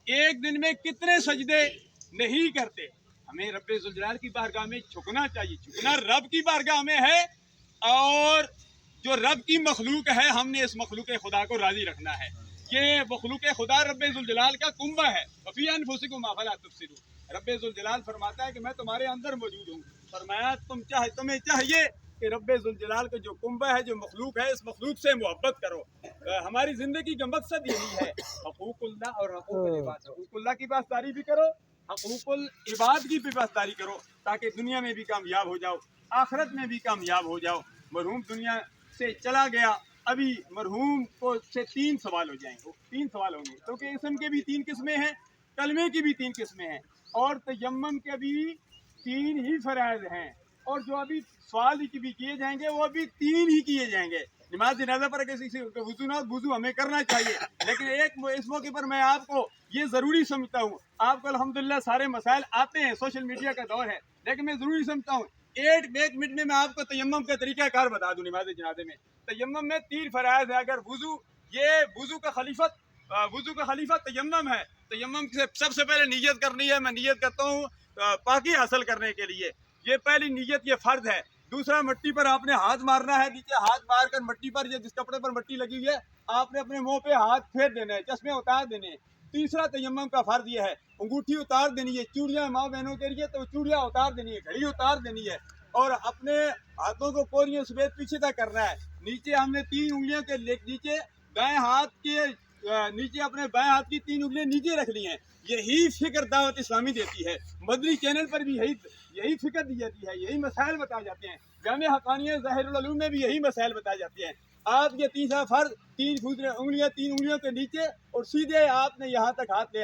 ایک دن میں کتنے سجدے نہیں کرتے. ہمیں رب ذوالجلال کی بارگاہ میں جھکنا چاہیے. جھکنا رب کی بارگاہ میں ہے، اور جو رب کی مخلوق ہے ہم نے اس مخلوق خدا کو راضی رکھنا ہے. یہ مخلوق خدا رب ذوالجلال کا کنبہ ہے. وفی انفسکم افلا تبصرون. رب ذوالجلال فرماتا ہے کہ میں تمہارے اندر موجود ہوں. فرمایا تمہیں چاہیے کہ رب ذوالجلال کا جو کنبہ ہے، جو مخلوق ہے، اس مخلوق سے محبت کرو. ہماری زندگی کا مقصد یہی ہے، حقوق اللہ اور حقوق العباد. حقوق اللہ کی پاسداری بھی کرو، حقوق العباد کی بھی پاسداری کرو، تاکہ دنیا میں بھی کامیاب ہو جاؤ، آخرت میں بھی کامیاب ہو جاؤ. مرحوم دنیا سے چلا گیا. ابھی مرحوم کو سے 3 سوال ہو جائیں گے. 3 سوال ہوں گے، کیونکہ اسم کے بھی 3 قسمیں ہیں، کلمے کی بھی 3 قسمیں ہیں، اور تیمم کے بھی 3 ہی فرائض ہیں. اور جو ابھی سوال بھی کیے جائیں گے وہ ابھی 3 ہی کیے جائیں گے. نماز جنازہ پر کسی سے وضو نہ وضو ہمیں کرنا چاہیے، لیکن اس موقع پر میں آپ کو یہ ضروری سمجھتا ہوں. آپ کو الحمدللہ سارے مسائل آتے ہیں، سوشل میڈیا کا دور ہے، لیکن میں ضروری سمجھتا ہوں 1 منٹ میں آپ کو تیمم کا طریقہ کار بتا دوں. نماز جنازے میں تیمم میں 3 فرائض ہے. اگر وضو کا خلیفہ تیمم ہے. تیمم سے سب سے پہلے نیت کرنی ہے. میں نیت کرتا ہوں پاکی حاصل کرنے کے لیے. یہ پہلی نیت، یہ فرض ہے. دوسرا، مٹی پر آپ نے ہاتھ مارنا ہے. نیچے ہاتھ مار کر مٹی پر، جس کپڑے پر مٹی لگی ہوئی ہے، آپ نے اپنے منہ پہ ہاتھ پھیر دینا ہے، چشمے اتار دینے ہیں. تیسرا تیمم کا فرض یہ ہے، انگوٹھی اتار دینی ہے. چوڑیاں ماں بہنوں کے لیے تو چوڑیاں اتار دینی ہے، گھڑی اتار دینی ہے، اور اپنے ہاتھوں کو کوریوں سفید پیچھے تک کرنا ہے. نیچے ہم نے 3 انگلیوں کے نیچے دائیں ہاتھ کے نیچے اپنے بائیں ہاتھ کی 3 انگلیاں نیچے رکھ لی ہیں. یہی فکر دعوت اسلامی دیتی ہے. مدنی چینل پر بھی یہی فکر دی جاتی ہے، یہی مسائل بتائے جاتے ہیں. جامعہ حقانیہ ظاہر العلوم میں بھی یہی مسائل بتائے جاتے ہیں. آپ یہ تیسرا فرض، 3 انگلیاں کے نیچے، اور سیدھے آپ نے یہاں تک ہاتھ لے آنا.